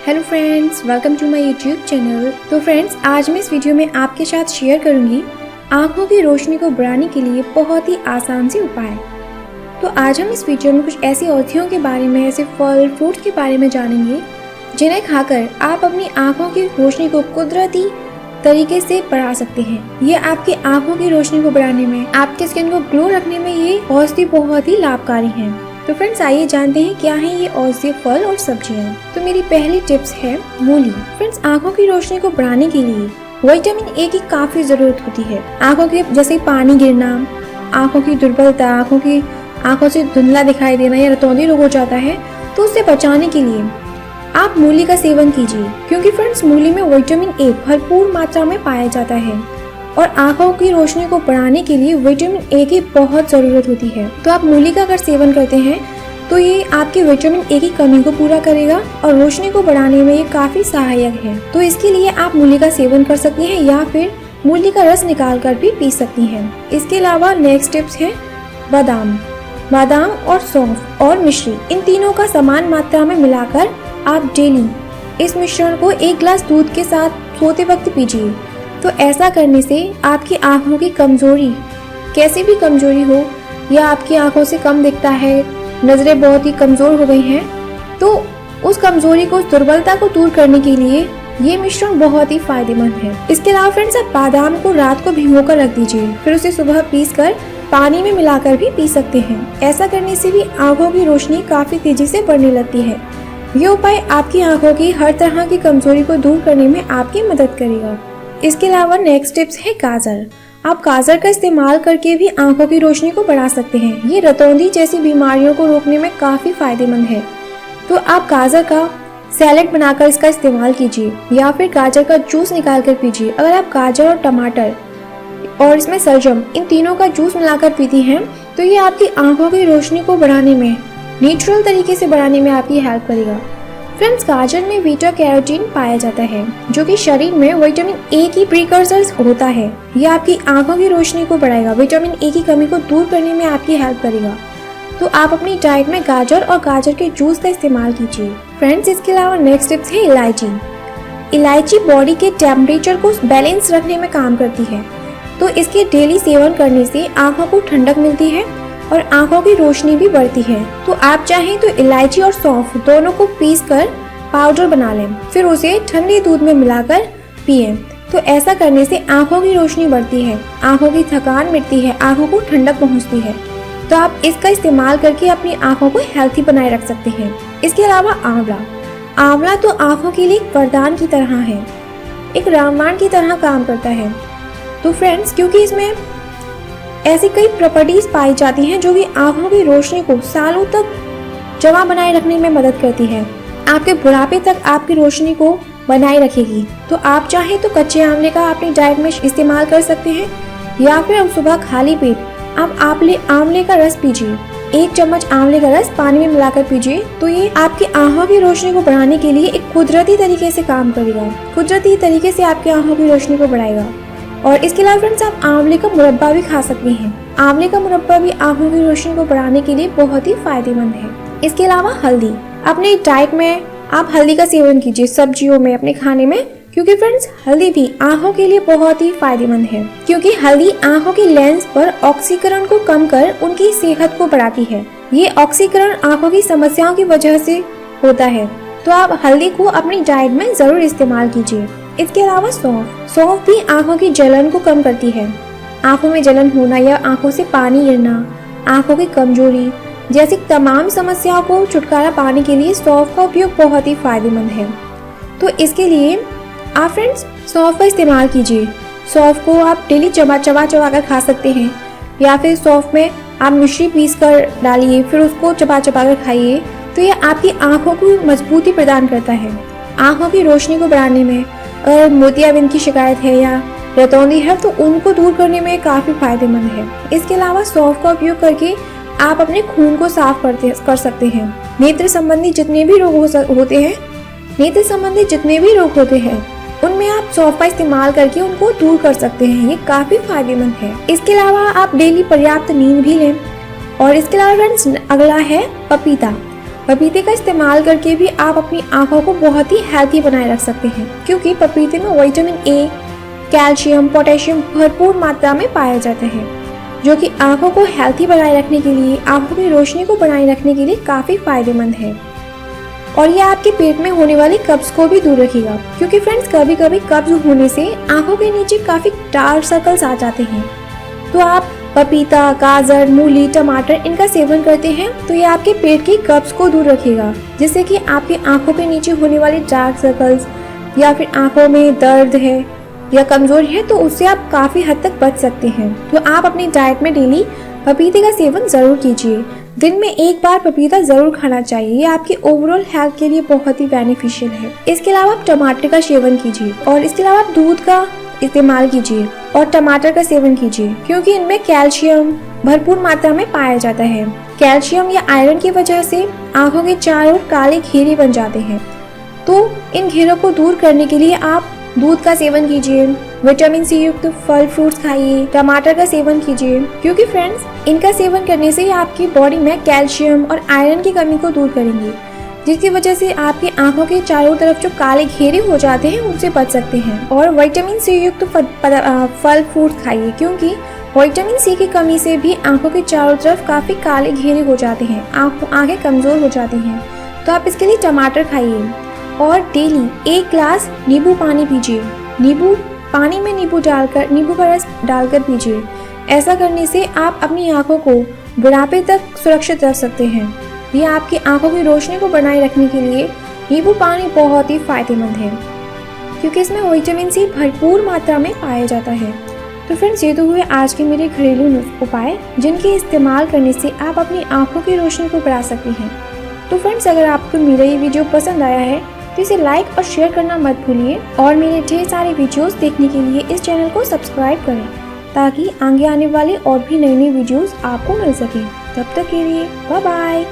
Hello friends, welcome to my YouTube channel. तो friends, आज मैं इस वीडियो में आपके साथ शेयर करूंगी आंखों की रोशनी को बढ़ाने के लिए बहुत ही आसान से उपाय। तो आज हम इस वीडियो में कुछ ऐसी औषधियों के बारे में, ऐसे फल फ्रूट के बारे में जानेंगे जिन्हें खाकर आप अपनी आंखों की रोशनी को कुदरती तरीके से बढ़ा सकते हैं। ये आपकी आंखों की रोशनी को बढ़ाने में, आपके स्किन को ग्लो रखने में ये औषधि बहुत ही लाभकारी है। तो फ्रेंड्स, आइए जानते हैं क्या है ये औषधीय फल और सब्जियां। तो मेरी पहली टिप्स है मूली। फ्रेंड्स, आंखों की रोशनी को बढ़ाने के लिए विटामिन ए की काफी जरूरत होती है। आंखों के जैसे पानी गिरना, आंखों की दुर्बलता, आंखों से धुंधला दिखाई देना या रतौंधी रोग हो जाता है, तो उससे बचाने के लिए आप मूली का सेवन कीजिए, क्योंकि फ्रेंड्स मूली में विटामिन ए भरपूर मात्रा में पाया जाता है और आंखों की रोशनी को बढ़ाने के लिए विटामिन ए की बहुत जरूरत होती है। तो आप मूली का अगर सेवन करते हैं तो ये आपके विटामिन ए की कमी को पूरा करेगा और रोशनी को बढ़ाने में ये काफी सहायक है। तो इसके लिए आप मूली का सेवन कर सकती हैं या फिर मूली का रस निकाल कर भी पी सकती हैं। इसके अलावा नेक्स्ट टिप्स है बादाम और सौंफ और मिश्री, इन तीनों का समान मात्रा में मिलाकर आप डेली इस मिश्रण को 1 गिलास दूध के साथ सोते वक्त पीजिए। तो ऐसा करने से आपकी आंखों की कमजोरी, कैसी भी कमजोरी हो या आपकी आंखों से कम दिखता है, नजरें बहुत ही कमजोर हो गई हैं, तो उस कमजोरी को, उस दुर्बलता को दूर करने के लिए ये मिश्रण बहुत ही फायदेमंद है। इसके अलावा फ्रेंड्स, आप बादाम को रात को भिगो कर रख दीजिए, फिर उसे सुबह पीसकर पानी में मिलाकर भी पी सकते हैं। ऐसा करने से भी आंखों की रोशनी काफी तेजी से बढ़ने लगती है। ये उपाय आपकी आंखों की हर तरह की कमजोरी को दूर करने में आपकी मदद करेगा। इसके अलावा नेक्स्ट टिप्स है गाजर। आप गाजर का इस्तेमाल करके भी आंखों की रोशनी को बढ़ा सकते हैं। ये रतौंधी जैसी बीमारियों को रोकने में काफी फायदेमंद है। तो आप गाजर का सैलेड बनाकर इसका इस्तेमाल कीजिए या फिर गाजर का जूस निकाल कर पीजिए। अगर आप गाजर और टमाटर और इसमें सलजम, इन तीनों का जूस मिलाकर पीती हैं तो ये आपकी आंखों की रोशनी को बढ़ाने में, नेचुरल तरीके से बढ़ाने में आपकी हेल्प करेगा। फ्रेंड्स, गाजर में बीटा कैरोटीन पाया जाता है जो कि शरीर में विटामिन ए की प्रीकर्सर होता है। यह आपकी आंखों की रोशनी को बढ़ाएगा, विटामिन ए की कमी को दूर करने में आपकी हेल्प करेगा। तो आप अपनी डाइट में गाजर और गाजर के जूस का इस्तेमाल कीजिए। फ्रेंड्स, इसके अलावा नेक्स्ट टिप्स है इलायची बॉडी के टेम्परेचर को बैलेंस रखने में काम करती है। तो इसके डेली सेवन करने से आंखों को ठंडक मिलती है और आंखों की रोशनी भी बढ़ती है। तो आप चाहें तो इलायची और सौंफ दोनों को पीसकर पाउडर बना लें, फिर उसे ठंडे दूध में मिलाकर पिएं। तो ऐसा करने से आंखों की रोशनी बढ़ती है, आंखों की थकान मिटती है, आंखों को ठंडक पहुंचती है। तो आप इसका इस्तेमाल करके अपनी आंखों को हेल्थी बनाए रख सकते हैं। इसके अलावा आंवला तो आंखों के लिए एक वरदान की तरह है, एक रामबाण की तरह काम करता है। तो फ्रेंड्स, क्योंकि इसमें ऐसी कई प्रॉपर्टीज पाई जाती हैं जो कि आंखों की रोशनी को सालों तक जमा बनाए रखने में मदद करती है, आपके बुढ़ापे तक आपकी रोशनी को बनाए रखेगी। तो आप चाहें तो कच्चे आंवले का अपनी डाइट में इस्तेमाल कर सकते हैं या फिर सुबह खाली पेट आप आंवले का रस पीजिए। 1 चम्मच आंवले का रस पानी में मिलाकर पीजिए। तो ये आपकी आंखों की रोशनी को बढ़ाने के लिए एक कुदरती तरीके से काम करेगा, कुदरती तरीके से आपकी आंखों की रोशनी को बढ़ाएगा। और इसके अलावा फ्रेंड्स, आप आंवले का मुरब्बा भी खा सकते हैं। आंवले का मुरब्बा भी आंखों की रोशनी को बढ़ाने के लिए बहुत ही फायदेमंद है। इसके अलावा हल्दी, अपने डाइट में आप हल्दी का सेवन कीजिए, सब्जियों में, अपने खाने में, क्योंकि फ्रेंड्स हल्दी भी आंखों के लिए बहुत ही फायदेमंद है। क्योंकि हल्दी आंखों की लेंस पर ऑक्सीकरण को कम कर उनकी सेहत को बढ़ाती है। ये ऑक्सीकरण आंखों की समस्याओं की वजह से होता है। तो आप हल्दी को अपनी डाइट में जरूर इस्तेमाल कीजिए। इसके अलावा सौंफ भी आंखों की जलन को कम करती है। आंखों में जलन होना या आंखों से पानी गिरना, आंखों की कमजोरी जैसी तमाम समस्याओं को छुटकारा पाने के लिए सौंफ का उपयोग बहुत ही फायदेमंद है। तो इसके लिए आप फ्रेंड्स सौंफ का इस्तेमाल कीजिए। सौंफ को आप डेली चबा कर खा सकते हैं या फिर सौंफ में आप मिश्री पीस कर डालिए, फिर उसको चबा कर खाइए। तो यह आपकी आंखों को मजबूती प्रदान करता है। आंखों की रोशनी को बढ़ाने में, अगर मोतियाबिंद की शिकायत है या रतौंधी है तो उनको दूर करने में काफी फायदेमंद है। इसके अलावा सौंफ का उपयोग करके आप अपने खून को साफ कर सकते हैं। नेत्र संबंधी जितने भी रोग होते हैं उनमें आप सौंफ का इस्तेमाल करके उनको दूर कर सकते हैं। ये काफी फायदेमंद है। इसके अलावा आप डेली पर्याप्त नींद भी लें। और इसके अलावा फ्रेंड्स, अगला है पपीता। पपीते का इस्तेमाल करके भी आप अपनी आंखों को बहुत ही हेल्थी बनाए रख सकते हैं, क्योंकि पपीते में विटामिन ए, कैल्शियम, पोटेशियम भरपूर मात्रा में पाया जाता है, जो कि आंखों को हेल्थी बनाए रखने के लिए, आंखों की रोशनी को बनाए रखने के लिए काफ़ी फायदेमंद है। और ये आपके पेट में होने वाली कब्ज को भी दूर रखेगा, क्योंकि फ्रेंड्स कभी कभी कब्ज होने से आंखों के नीचे काफ़ी डार्क सर्कल्स आ जाते हैं। तो आप पपीता, गाजर, मूली, टमाटर इनका सेवन करते हैं तो ये आपके पेट की कब्ज को दूर रखेगा, जिससे कि आपकी आंखों के नीचे होने वाले डार्क सर्कल्स या फिर आंखों में दर्द है या कमजोरी है तो उससे आप काफी हद तक बच सकते हैं। तो आप अपनी डाइट में डेली पपीते का सेवन जरूर कीजिए। दिन में एक बार पपीता जरूर खाना चाहिए, ये आपकी ओवरऑल हेल्थ के लिए बहुत ही बेनिफिशियल है। इसके अलावा आप टमाटर का सेवन कीजिए और इसके अलावा आप दूध का इस्तेमाल कीजिए और टमाटर का सेवन कीजिए, क्योंकि इनमें कैल्शियम भरपूर मात्रा में पाया जाता है। कैल्शियम या आयरन की वजह से आंखों के चारों ओर काले घेरे बन जाते हैं, तो इन घेरों को दूर करने के लिए आप दूध का सेवन कीजिए, विटामिन सी युक्त फल फ्रूट्स खाइए, टमाटर का सेवन कीजिए, क्योंकि फ्रेंड्स इनका सेवन करने से आपकी बॉडी में कैल्शियम और आयरन की कमी को दूर करेंगे, जिसकी वजह से आपकी आंखों के चारों तरफ जो काले घेरे हो जाते हैं उनसे बच सकते हैं। और विटामिन सी युक्त फल फ्रूट खाइए, क्योंकि विटामिन सी की कमी से भी आंखों के चारों तरफ काफी काले घेरे हो जाते हैं, आंखें कमजोर हो जाती हैं। तो आप इसके लिए टमाटर खाइए और डेली 1 ग्लास नींबू पानी पीजिए। नींबू पानी में नींबू का रस डालकर पीजिए। ऐसा करने से आप अपनी आंखों को बुढ़ापे तक सुरक्षित रख सकते हैं। ये आपकी आंखों की रोशनी को बनाए रखने के लिए नींबू पानी बहुत ही फायदेमंद है, क्योंकि इसमें विटामिन सी भरपूर मात्रा में पाया जाता है। तो फ्रेंड्स, ये तो हुए आज के मेरे घरेलू उपाय, जिनके इस्तेमाल करने से आप अपनी आंखों की रोशनी को बढ़ा सकते हैं। तो फ्रेंड्स, अगर आपको मेरा ये वीडियो पसंद आया है तो इसे लाइक और शेयर करना मत भूलिए, और मेरे ढेर सारे वीडियोस देखने के लिए इस चैनल को सब्सक्राइब करें, ताकि आगे आने वाले और भी नई वीडियोस आपको मिल सके। तब तक के लिए बाय बाय।